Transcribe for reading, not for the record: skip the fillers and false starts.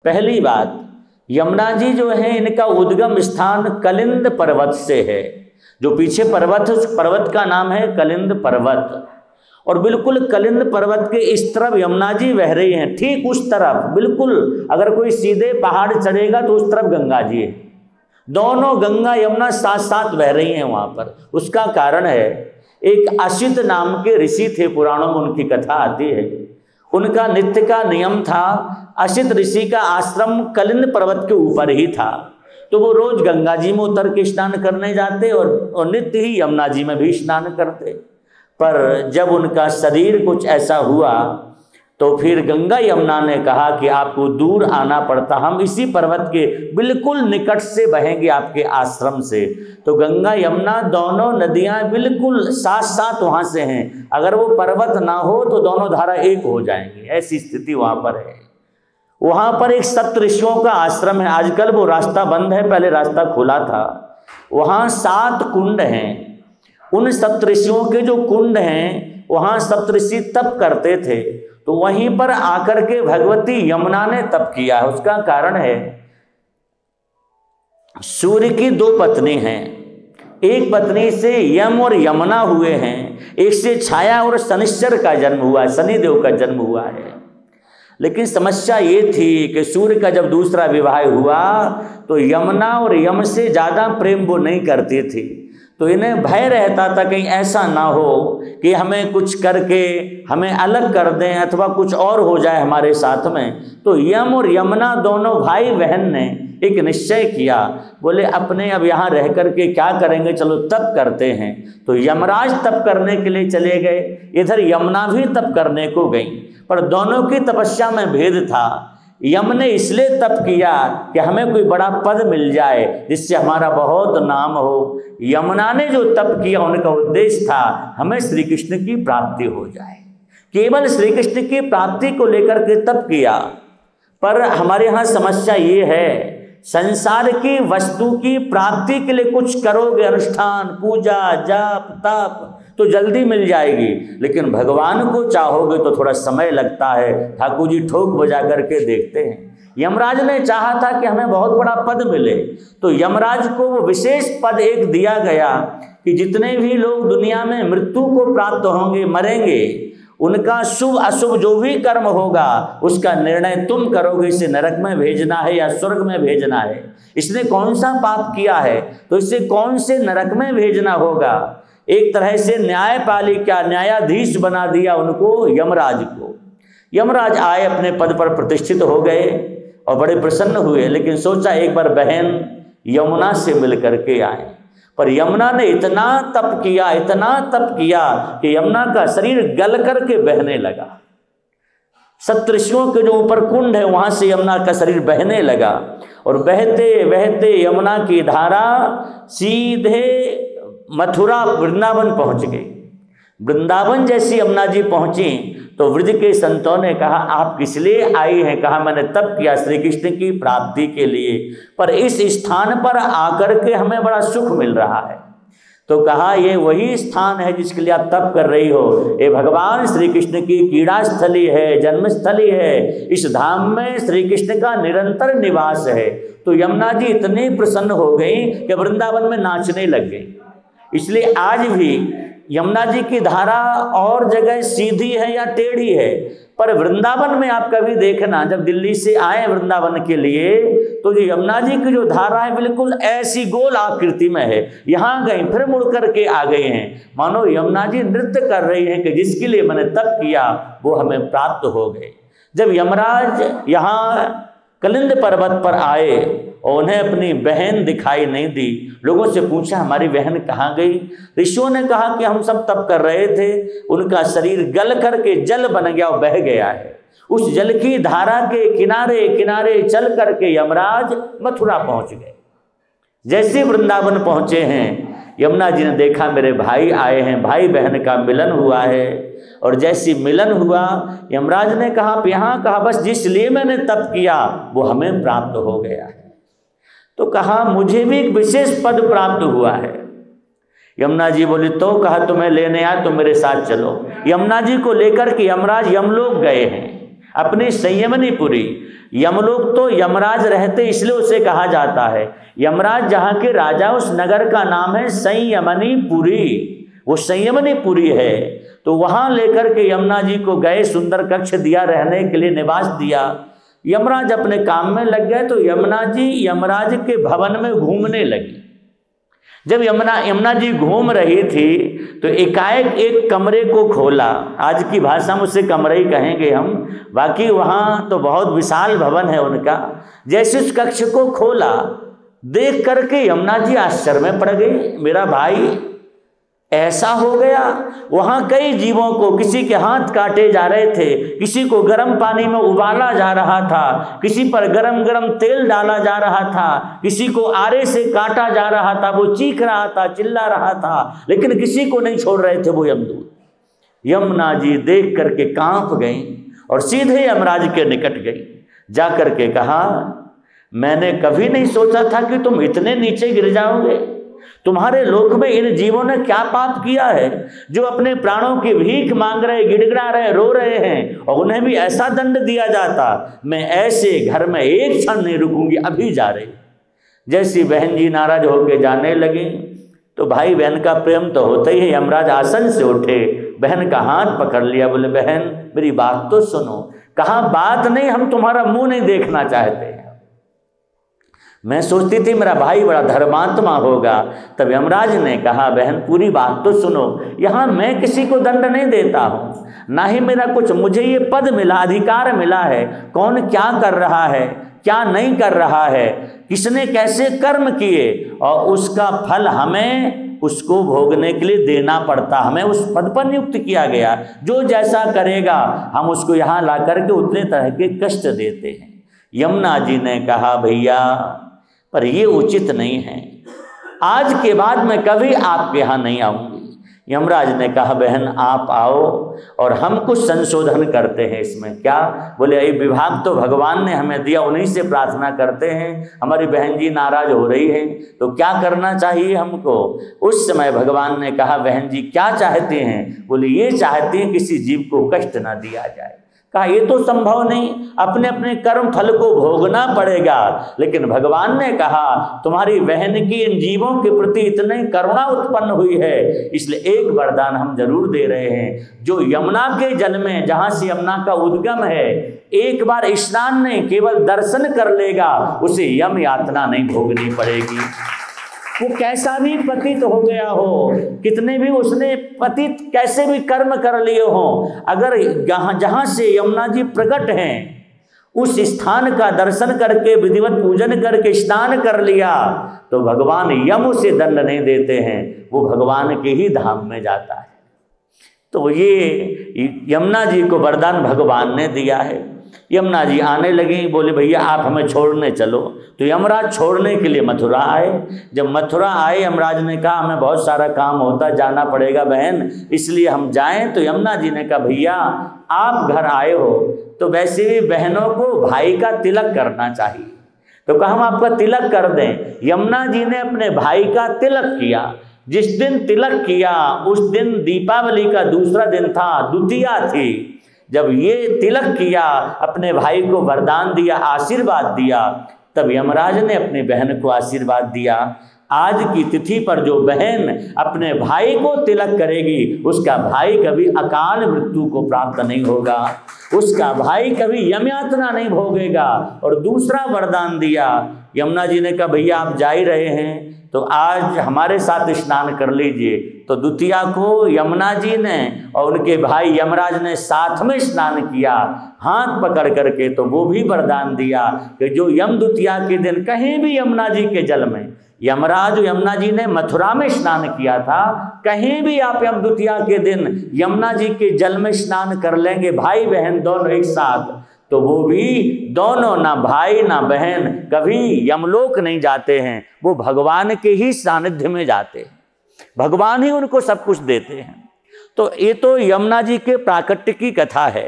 पहली बात, यमुना जी जो है इनका उद्गम स्थान कलिंद पर्वत से है। जो पीछे पर्वत है उस पर्वत का नाम है कलिंद पर्वत, और बिल्कुल कलिंद पर्वत के इस तरफ यमुना जी बह रही हैं, ठीक उस तरफ बिल्कुल अगर कोई सीधे पहाड़ चढ़ेगा तो उस तरफ गंगा जी है। दोनों गंगा यमुना साथ साथ बह रही हैं वहाँ पर। उसका कारण है, एक असित नाम के ऋषि थे, पुराणों में उनकी कथा आती है। उनका नित्य का नियम था, असित ऋषि का आश्रम कलिंद पर्वत के ऊपर ही था, तो वो रोज गंगा जी में उतर के स्नान करने जाते और नित्य ही यमुना जी में भी स्नान करते। पर जब उनका शरीर कुछ ऐसा हुआ तो फिर गंगा यमुना ने कहा कि आपको दूर आना पड़ता, हम इसी पर्वत के बिल्कुल निकट से बहेंगे आपके आश्रम से। तो गंगा यमुना दोनों नदियां बिल्कुल साथ साथ वहाँ से हैं, अगर वो पर्वत ना हो तो दोनों धारा एक हो जाएंगी, ऐसी स्थिति वहाँ पर है। वहाँ पर एक सप्तऋषियों का आश्रम है, आजकल वो रास्ता बंद है, पहले रास्ता खुला था। वहाँ 7 कुंड हैं, उन सप्तऋषियों के जो कुंड हैं वहाँ सप्तऋषि तप करते थे, तो वहीं पर आकर के भगवती यमुना ने तप किया। उसका कारण है, सूर्य की 2 पत्नी हैं, एक पत्नी से यम और यमुना हुए हैं, एक से छाया और शनिश्चर का जन्म हुआ है, शनिदेव का जन्म हुआ है। लेकिन समस्या ये थी कि सूर्य का जब दूसरा विवाह हुआ तो यमुना और यम से ज़्यादा प्रेम वो नहीं करती थी, तो इन्हें भय रहता था कहीं ऐसा ना हो कि हमें कुछ करके हमें अलग कर दें अथवा कुछ और हो जाए हमारे साथ में। तो यम और यमुना दोनों भाई बहन ने एक निश्चय किया, बोले अपने अब यहाँ रह कर के क्या करेंगे, चलो तप करते हैं। तो यमराज तप करने के लिए चले गए, इधर यमुना भी तप करने को गई, पर दोनों की तपस्या में भेद था। यम ने इसलिए तप किया कि हमें कोई बड़ा पद मिल जाए जिससे हमारा बहुत नाम हो। यमुना ने जो तप किया उनका उद्देश्य था हमें श्री कृष्ण की प्राप्ति हो जाए, केवल श्री कृष्ण की प्राप्ति को लेकर के तप किया। पर हमारे यहाँ समस्या ये है, संसार की वस्तु की प्राप्ति के लिए कुछ करोगे, अनुष्ठान पूजा जाप तप, तो जल्दी मिल जाएगी, लेकिन भगवान को चाहोगे तो थोड़ा समय लगता है। ठाकुर जी ठोक बजा करके देखते हैं। यमराज ने चाहा था कि हमें बहुत बड़ा पद मिले, तो यमराज को वो विशेष पद एक दिया गया कि जितने भी लोग दुनिया में मृत्यु को प्राप्त होंगे, मरेंगे, उनका शुभ अशुभ जो भी कर्म होगा उसका निर्णय तुम करोगे, इसे नरक में भेजना है या स्वर्ग में भेजना है, इसने कौन सा पाप किया है तो इसे कौन से नरक में भेजना होगा। एक तरह से न्यायपालिका न्यायाधीश बना दिया उनको, यमराज को। यमराज आए, अपने पद पर प्रतिष्ठित हो गए और बड़े प्रसन्न हुए, लेकिन सोचा एक बार बहन यमुना से मिल करके आए। पर यमुना ने इतना तप किया, इतना तप किया कि यमुना का शरीर गल करके बहने लगा। सप्तऋषियों के जो ऊपर कुंड है वहां से यमुना का शरीर बहने लगा, और बहते बहते यमुना की धारा सीधे मथुरा वृंदावन पहुंच गई। वृंदावन जैसी यमुना जी पहुंची तो व्रज के संतों ने कहा आप किस लिए आई हैं? कहा मैंने तप किया श्री कृष्ण की प्राप्ति के लिए, पर इस स्थान पर आकर के हमें बड़ा सुख मिल रहा है। तो कहा ये वही स्थान है जिसके लिए आप तप कर रही हो, ये भगवान श्री कृष्ण की क्रीड़ा स्थली है, जन्मस्थली है, इस धाम में श्री कृष्ण का निरंतर निवास है। तो यमुना जी इतनी प्रसन्न हो गई कि वृंदावन में नाचने लग गई। इसलिए आज भी यमुना जी की धारा और जगह सीधी है या टेढ़ी है, पर वृंदावन में आप कभी देखना, जब दिल्ली से आए वृंदावन के लिए तो जो यमुना जी की जो धारा है बिल्कुल ऐसी गोल आकृति में है। यहाँ गए फिर मुड़ करके आ गए हैं, मानो यमुना जी नृत्य कर रही हैं कि जिसके लिए मैंने तप किया वो हमें प्राप्त हो गए। जब यमराज यहाँ कलिंद पर्वत पर आए और उन्हें अपनी बहन दिखाई नहीं दी, लोगों से पूछा हमारी बहन कहाँ गई? ऋषियों ने कहा कि हम सब तप कर रहे थे, उनका शरीर गल करके जल बन गया और बह गया है। उस जल की धारा के किनारे किनारे चल करके यमराज मथुरा पहुंच गए। जैसे वृंदावन पहुंचे हैं, यमुना जी ने देखा मेरे भाई आए हैं, भाई बहन का मिलन हुआ है। और जैसी मिलन हुआ यमराज ने कहा यहाँ कहा बस जिस लिए मैंने तप किया वो हमें प्राप्त हो गया है। तो कहा मुझे भी एक विशेष पद प्राप्त हुआ है। यमुना जी बोली तो कहा तुम्हें लेने आया तो मेरे साथ चलो। यमुना जी को लेकर के यमराज यमलोक गए हैं। अपनी संयमनीपुरी। यमलोक तो यमराज रहते इसलिए उसे कहा जाता है। यमराज जहाँ के राजा, उस नगर का नाम है संयमनीपुरी, वो संयमनीपुरी है। तो वहाँ लेकर के यमुना जी को गए, सुंदर कक्ष दिया, रहने के लिए निवास दिया। यमराज अपने काम में लग गए तो यमुना जी यमराज के भवन में घूमने लगी। जब यमुना जी घूम रही थी तो एकाएक एक कमरे को खोला। आज की भाषा में उसे कमरे ही कहेंगे हम, बाकी वहाँ तो बहुत विशाल भवन है उनका। जैसे उस कक्ष को खोला, देख करके यमुना जी आश्चर्य में पड़ गई। मेरा भाई ऐसा हो गया। वहाँ कई जीवों को, किसी के हाथ काटे जा रहे थे, किसी को गर्म पानी में उबाला जा रहा था, किसी पर गरम गरम तेल डाला जा रहा था, किसी को आरे से काटा जा रहा था, वो चीख रहा था, चिल्ला रहा था, लेकिन किसी को नहीं छोड़ रहे थे वो यमदूत। यमुना जी देख करके कांप गई और सीधे यमराज के निकट गई। जा करके कहा, मैंने कभी नहीं सोचा था कि तुम इतने नीचे गिर जाओगे। तुम्हारे लोक में इन जीवों ने क्या पाप किया है जो अपने प्राणों की भीख मांग रहे, गिड़गिड़ा रहे, रो रहे हैं, और उन्हें भी ऐसा दंड दिया जाता। मैं ऐसे घर में एक क्षण नहीं रुकूंगी, अभी जा रही। जैसी बहन जी नाराज होके जाने लगी तो भाई बहन का प्रेम तो होता ही है। यमराज आसन से उठे, बहन का हाथ पकड़ लिया, बोले बहन मेरी बात तो सुनो। कहा बात नहीं, हम तुम्हारा मुंह नहीं देखना चाहते। मैं सोचती थी मेरा भाई बड़ा धर्मात्मा होगा। तब यमराज ने कहा, बहन पूरी बात तो सुनो, यहाँ मैं किसी को दंड नहीं देता हूँ, ना ही मेरा कुछ, मुझे ये पद मिला, अधिकार मिला है, कौन क्या कर रहा है, क्या नहीं कर रहा है, किसने कैसे कर्म किए, और उसका फल हमें उसको भोगने के लिए देना पड़ता। हमें उस पद पर नियुक्त किया गया, जो जैसा करेगा हम उसको यहाँ ला करके उतने तरह के कष्ट देते हैं। यमुना जी ने कहा, भैया पर ये उचित नहीं है, आज के बाद मैं कभी आपके यहाँ नहीं आऊँगी। यमराज ने कहा, बहन आप आओ और हम कुछ संशोधन करते हैं इसमें। क्या? बोले ये विभाग तो भगवान ने हमें दिया, उन्हीं से प्रार्थना करते हैं। हमारी बहन जी नाराज हो रही है तो क्या करना चाहिए हमको? उस समय भगवान ने कहा, बहन जी क्या चाहते हैं? बोले ये चाहते हैं किसी जीव को कष्ट ना दिया जाए। कहा ये तो संभव नहीं, अपने अपने कर्म फल को भोगना पड़ेगा। लेकिन भगवान ने कहा, तुम्हारी बहन की इन जीवों के प्रति इतनी करुणा उत्पन्न हुई है, इसलिए एक वरदान हम जरूर दे रहे हैं। जो यमुना के जल में, जहां से यमुना का उद्गम है, एक बार स्नान नहीं केवल दर्शन कर लेगा, उसे यम यातना नहीं भोगनी पड़ेगी। वो कैसा भी पतित हो गया हो, कितने भी उसने पतित कैसे भी कर्म कर लिए हो, अगर जहां से यमुना जी प्रकट हैं उस स्थान का दर्शन करके, विधिवत पूजन करके स्नान कर लिया तो भगवान यम उसे दंड नहीं देते हैं, वो भगवान के ही धाम में जाता है। तो ये यमुना जी को वरदान भगवान ने दिया है। यमुना जी आने लगी, बोले भैया आप हमें छोड़ने चलो। तो यमराज छोड़ने के लिए मथुरा आए। जब मथुरा आए, यमराज ने कहा हमें बहुत सारा काम होता, जाना पड़ेगा बहन, इसलिए हम जाएं। तो यमुना जी ने कहा, भैया आप घर आए हो तो वैसे भी बहनों को भाई का तिलक करना चाहिए। तो कहा हम आपका तिलक कर दें। यमुना जी ने अपने भाई का तिलक किया। जिस दिन तिलक किया उस दिन दीपावली का दूसरा दिन था, द्वितीया थी। जब ये तिलक किया, अपने भाई को वरदान दिया, आशीर्वाद दिया, तब यमराज ने अपनी बहन को आशीर्वाद दिया। आज की तिथि पर जो बहन अपने भाई को तिलक करेगी, उसका भाई कभी अकाल मृत्यु को प्राप्त नहीं होगा, उसका भाई कभी यम यातना नहीं भोगेगा। और दूसरा वरदान दिया, यमुना जी ने कहा भैया आप जा ही रहे हैं तो आज हमारे साथ स्नान कर लीजिए। तो द्वितीया को यमुना जी ने और उनके भाई यमराज ने साथ में स्नान किया, हाथ पकड़ करके। तो वो भी वरदान दिया कि जो यम द्वितीया के दिन कहीं भी यमुना जी के जल में, यमराज यमुना जी ने मथुरा में स्नान किया था, कहीं भी आप यम द्वितीया के दिन यमुना जी के जल में स्नान कर लेंगे, भाई बहन दोनों एक साथ, तो वो भी दोनों, ना भाई ना बहन, कभी यमलोक नहीं जाते हैं, वो भगवान के ही सानिध्य में जाते हैं, भगवान ही उनको सब कुछ देते हैं। तो ये तो यमुना जी के प्राकट्य की कथा है।